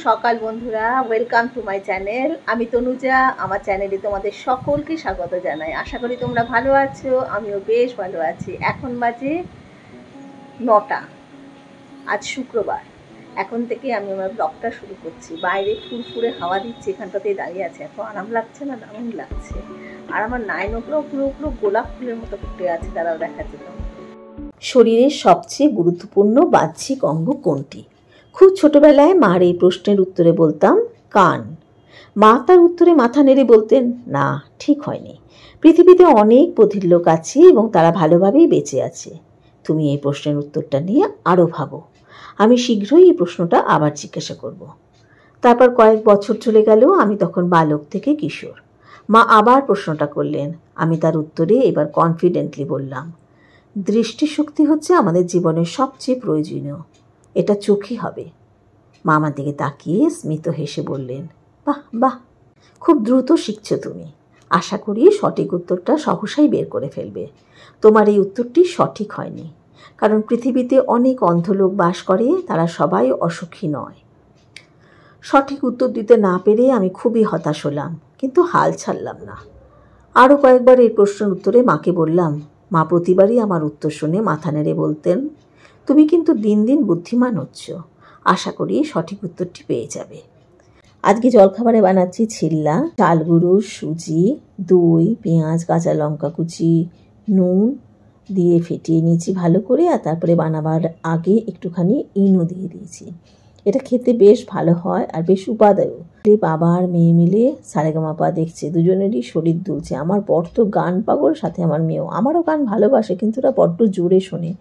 সকাল বন্ধুরা, welcome to my channel. আমি তনুজা, আমার চ্যানেলে তোমাদের সকলকে স্বাগত জানাই। আশা করি তোমরা ভালো আছো, আমিও বেশ ভালো আছি। এখন বাজে 9টা, আজ শুক্রবার। এখন থেকে আমি আমার ব্লগটা শুরু করছি। বাইরে ফুরফুরে হাওয়া দিচ্ছে, এখানটাতেই দাঁড়িয়ে আছে, এত আরাম লাগছে না, দারুণ লাগছে। আর আমার নাইনগুলো পুরো পুরো গোলাপ ফুলের মতো ফুটে আছে, তারাও দেখাচ্ছে। শরীরের সবচেয়ে গুরুত্বপূর্ণ বাহ্যিক অঙ্গ কোনটি? খুব ছোটবেলায় মার এই প্রশ্নের উত্তরে বলতাম কান। মা তার উত্তরে মাথা নেড়ে বলতেন, না, ঠিক হয়নি। পৃথিবীতে অনেক বধির লোক আছে এবং তারা ভালোভাবেই বেঁচে আছে। তুমি এই প্রশ্নের উত্তরটা নিয়ে আরও ভাবো। আমি শীঘ্রই এই প্রশ্নটা আবার জিজ্ঞাসা করব। তারপর কয়েক বছর চলে গেল, আমি তখন বালক থেকে কিশোর। মা আবার প্রশ্নটা করলেন। আমি তার উত্তরে এবার কনফিডেন্টলি বললাম, দৃষ্টিশক্তি হচ্ছে আমাদের জীবনের সবচেয়ে প্রয়োজনীয়, এটা চোখই হবে। মা আমার দিকে তাকিয়ে স্মিত হেসে বললেন, বাহ বাহ, খুব দ্রুত শিখছো তুমি। আশা করি সঠিক উত্তরটা সহসাই বের করে ফেলবে। তোমার এই উত্তরটি সঠিক হয়নি, কারণ পৃথিবীতে অনেক অন্ধ লোক বাস করে, তারা সবাই অসুখী নয়। সঠিক উত্তর দিতে না পেরে আমি খুবই হতাশ হলাম, কিন্তু হাল ছাড়লাম না। আরও কয়েকবার এই প্রশ্নের উত্তরে মাকে বললাম। মা প্রতিবারই আমার উত্তর শুনে মাথা নেড়ে বলতেন, তুমি কিন্তু দিন দিন বুদ্ধিমান হচ্ছ, আশা করি সঠিক উত্তরটি পেয়ে যাবে। আজকে জলখাবারে বানাচ্ছি ছিল্লা, চাল গুঁড়ো, সুজি, দই, পেঁয়াজ, কাঁচা লঙ্কা কুচি, নুন দিয়ে ফেটিয়ে নিয়েছি ভালো করে, আর তারপরে বানাবার আগে একটুখানি ইনো দিয়ে দিয়েছি। এটা খেতে বেশ ভালো হয় আর বেশ উপাদেয়। বাবা আর মেয়ে মিলে সারেগামাপা দেখছে, দুজনেরই শরীর দুলছে। আমার বর তো গান পাগল, সাথে আমার মেয়েও। আমারও গান ভালোবাসে, কিন্তু ওরা বড্ড জোরে শোনে,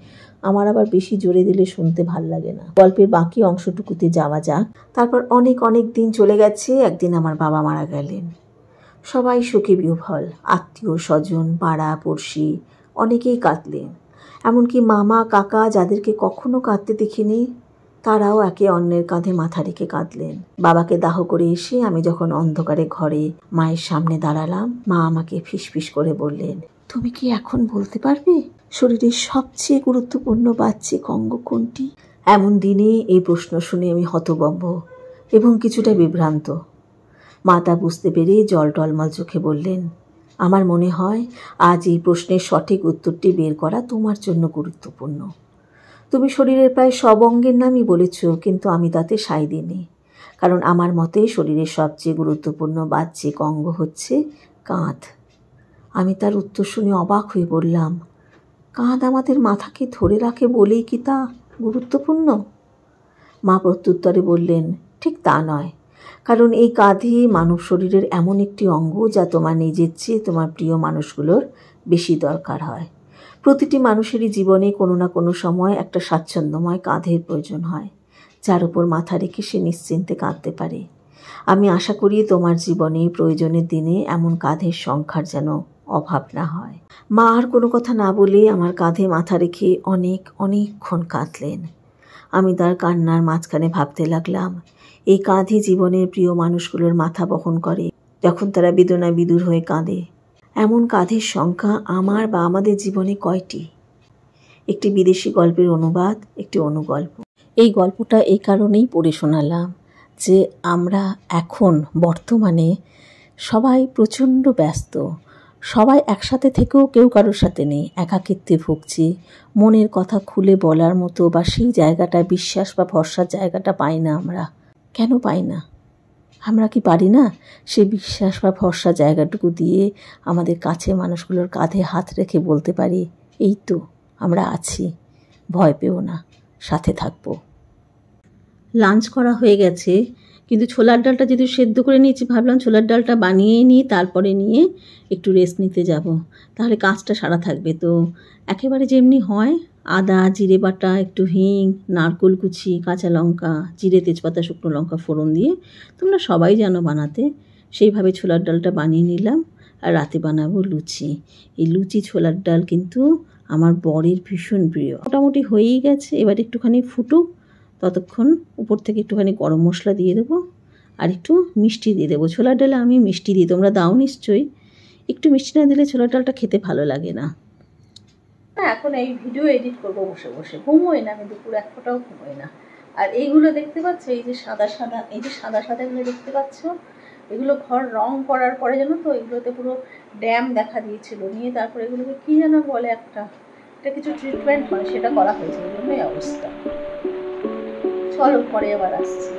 আমার আবার বেশি জোরে দিলে শুনতে ভাল লাগে না। গল্পের বাকি অংশটুকুতে যাওয়া যাক। তারপর অনেক অনেক দিন চলে গেছে। একদিন আমার বাবা মারা গেলেন। সবাই শোকে বিহ্বল, আত্মীয় স্বজন, পাড়া পড়শি অনেকেই কাঁদলেন। এমনকি মামা কাকা, যাদেরকে কখনো কাঁদতে দেখিনি, তারাও একে অন্যের কাঁধে মাথা রেখে কাঁদলেন। বাবাকে দাহ করে এসে আমি যখন অন্ধকারে ঘরে মায়ের সামনে দাঁড়ালাম, মা আমাকে ফিসফিস করে বললেন, তুমি কি এখন বলতে পারবে শরীরের সবচেয়ে গুরুত্বপূর্ণ বাহ্যিক অঙ্গ কোনটি? এমন দিনে এই প্রশ্ন শুনে আমি হতভম্ব এবং কিছুটা বিভ্রান্ত। মা তা বুঝতে পেরে জল টলমল চোখে বললেন, আমার মনে হয় আজ এই প্রশ্নের সঠিক উত্তরটি বের করা তোমার জন্য গুরুত্বপূর্ণ। তুমি শরীরের প্রায় সব অঙ্গের নামই বলেছ, কিন্তু আমি তাতে সায় দিইনি, কারণ আমার মতে শরীরের সবচেয়ে গুরুত্বপূর্ণ বাহ্যিক অঙ্গ হচ্ছে কাঁধ। আমি তার উত্তর শুনে অবাক হয়ে বললাম, কাঁধ আমাদের মাথাকে ধরে রাখে বলেই কি তা গুরুত্বপূর্ণ? মা প্রত্যুত্তরে বললেন, ঠিক তা নয়, কারণ এই কাঁধই মানব শরীরের এমন একটি অঙ্গ যা তোমার নিজের চেয়ে তোমার প্রিয় মানুষগুলোর বেশি দরকার হয়। প্রতিটি মানুষেরই জীবনে কোনো না কোনো সময় একটা স্বাচ্ছন্দ্যময় কাঁধের প্রয়োজন হয়, যার উপর মাথা রেখে সে নিশ্চিন্তে কাঁদতে পারে। আমি আশা করি তোমার জীবনে প্রয়োজনের দিনে এমন কাঁধের সংখ্যার যেন অভাব না হয়। মা আর কোনো কথা না বলে আমার কাঁধে মাথা রেখে অনেকক্ষণ কাঁদলেন। আমি তার কান্নার মাঝখানে ভাবতে লাগলাম, এই কাঁধই জীবনের প্রিয় মানুষগুলোর মাথা বহন করে যখন তারা বেদনা বিদূর হয়ে কাঁদে। এমন কাঁধের সংখ্যা আমার বা আমাদের জীবনে কয়টি? একটি বিদেশি গল্পের অনুবাদ, একটি অনুগল্প। এই গল্পটা এই কারণেই পড়ে শোনালাম যে আমরা এখন বর্তমানে সবাই প্রচণ্ড ব্যস্ত, সবাই একসাথে থেকেও কেউ কারোর সাথে নেই, একাকিত্বে ভুগছি। মনের কথা খুলে বলার মতো বা সেই জায়গাটা, বিশ্বাস বা ভরসার জায়গাটা পাই না আমরা। কেন পাই না? আমরা কি পারি না সেই বিশ্বাস বা ভরসা জায়গাটুকু দিয়ে আমাদের কাছে মানুষগুলোর কাঁধে হাত রেখে বলতে পারি, এই তো আমরা আছি, ভয় পেও না, সাথে থাকবো। লাঞ্চ করা হয়ে গেছে, কিন্তু ছোলার ডালটা যেহেতু সেদ্ধ করে নিয়েছি, ভাবলাম ছোলার ডালটা বানিয়ে নিয়ে তারপরে নিয়ে একটু রেস্ট নিতে যাব, তাহলে কাজটা সারা থাকবে। তো একেবারে যেমনি হয়, আদা জিরে বাটা, একটু হিং, নারকেল কুচি, কাঁচা লঙ্কা, জিরে তেজপাতা শুকনো লঙ্কা ফোড়ন দিয়ে, তোমরা সবাই জানো বানাতে, সেইভাবে ছোলার ডালটা বানিয়ে নিলাম। আর রাতে বানাবো লুচি। এই লুচি ছোলার ডাল কিন্তু আমার বরের ভীষণ প্রিয়। মোটামুটি হয়েই গেছে, এবার একটুখানি ফুটুক, ততক্ষণ উপর থেকে একটুখানি গরম মশলা দিয়ে দেবো আর একটু মিষ্টি দিয়ে দেবো। ছোলার ডালে আমি মিষ্টি দিই, তোমরা দাও নিশ্চয়ই। একটু মিষ্টি না দিলে ছোলার ডালটা খেতে ভালো লাগে না। এখন এই ভিডিও এডিট করবো বসে বসে, ঘুমোই না আমি, দুপুর এক ফোঁটাও ঘুমোই না। আর এইগুলো দেখতে পাচ্ছ, এই যে সাদা সাদা, এই যে সাদা সাদাগুলো দেখতে পাচ্ছ, এগুলো ঘর রং করার পরে জানো তো এগুলোতে পুরো ড্যাম দেখা দিয়েছিল, নিয়ে তারপরে এগুলোকে কী যেন বলে একটা, এটা কিছু ট্রিটমেন্ট হয়, সেটা করা হয়েছে, এই জন্য এই অবস্থা। চলো পরে আবার আসছি।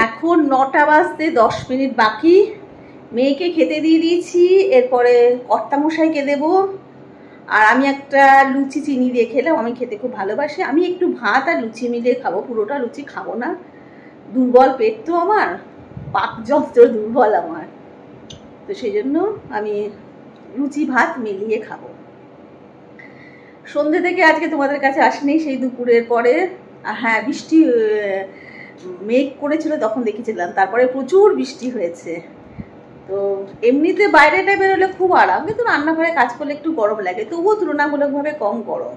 এখন 9টা বাজতে 10 মিনিট বাকি। মেয়েকে খেতে দিয়ে দিয়েছি, এরপরে কর্তামশাইকে দেবো। আর আমি একটা লুচি চিনি দিয়ে খেলাম, আমি খেতে খুব ভালোবাসি। আমি একটু ভাত আর লুচি মিলিয়ে খাবো, পুরোটা লুচি খাবো না, দুর্বল পেট তো আমার, পাকযন্ত্র দুর্বল আমার, তো সেই জন্য আমি লুচি ভাত মিলিয়ে খাবো। সন্ধ্যে থেকে আজকে তোমাদের কাছে আসেনি, সেই দুপুরের পরে। হ্যাঁ, বৃষ্টি মেঘ করেছিল তখন দেখেছিলাম, তারপরে প্রচুর বৃষ্টি হয়েছে। তো এমনিতে বাইরেটা বেরোলে খুব আরাম, কিন্তু রান্নাঘরে কাজ করলে একটু গরম লাগে, তবুও তুলনামূলকভাবে কম গরম।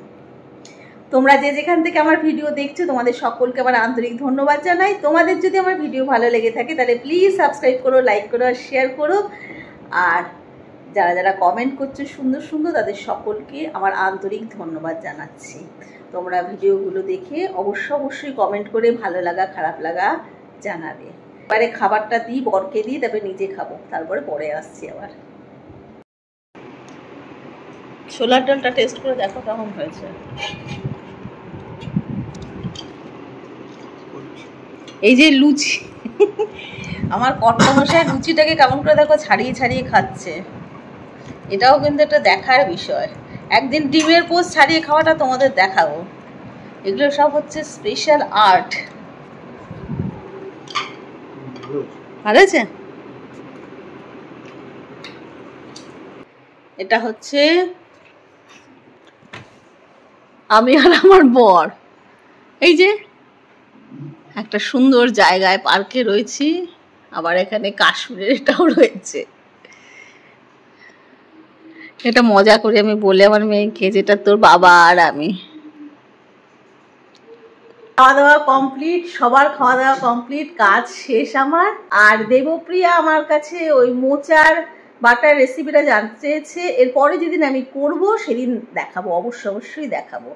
তোমরা যে যেখান থেকে আমার ভিডিও দেখছো তোমাদের সকলকে আমার আন্তরিক ধন্যবাদ জানাই। তোমাদের যদি আমার ভিডিও ভালো লেগে থাকে তাহলে প্লিজ সাবস্ক্রাইব করো, লাইক করো আর শেয়ার করো। আর যারা যারা কমেন্ট করছো সুন্দর সুন্দর, তাদের সকলকে আমার আন্তরিক ধন্যবাদ জানাচ্ছি। তোমরা ভিডিওগুলো দেখে অবশ্যই কমেন্ট করে ভালো লাগা খারাপ লাগা জানাবে। এবারে খাবারটা দিই, বরকে দিই, তারপরে নিজে খাবো, তারপরে পরে আসছি আবার। ছোলার ডালটা টেস্ট করে দেখো কেমন হয়েছে। এই যে লুচি, আমার কর্তামশাই লুচিটাকে কেমন করে দেখো ছাড়িয়ে ছাড়িয়ে খাচ্ছে, এটাও কিন্তু একটা দেখার বিষয়। একদিন ডিমের পোস্ট ছাড়িয়ে খাওয়াটা তোমাদের দেখাবো। এগুলো সব হচ্ছে স্পেশাল আর্ট। ভালো আছে? এটা হচ্ছে আমি আর আমার বর, এই যে একটা সুন্দর জায়গায় পার্কে রয়েছি, আবার এখানে কাশ্মীরের এটাও রয়েছে। এটা মজা করে আমি বলে আমার মেয়েকে, যেটা তোর বাবা আর আমি। খাওয়া দাওয়া কমপ্লিট, সবার খাওয়া দাওয়া কমপ্লিট, কাজ শেষ আমার। আর দেবপ্রিয়া আমার কাছে ওই মোচার বাটার রেসিপিটা জানতে চেয়েছে, এরপরে যেদিন আমি করব সেদিন দেখাবো, অবশ্যই দেখাবো।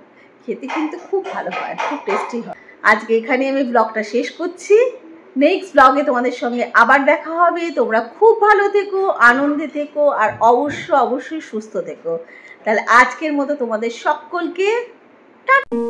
খেতে কিন্তু খুব ভালো হয়, খুব টেস্টি হয়। আজকে এখানে আমি ব্লগটা শেষ করছি, নেক্সট ব্লগে তোমাদের সঙ্গে আবার দেখা হবে। তোমরা খুব ভালো থেকো, আনন্দে থেকো, আর অবশ্যই সুস্থ থেকো। তাহলে আজকের মতো তোমাদের সকলকে টাটা।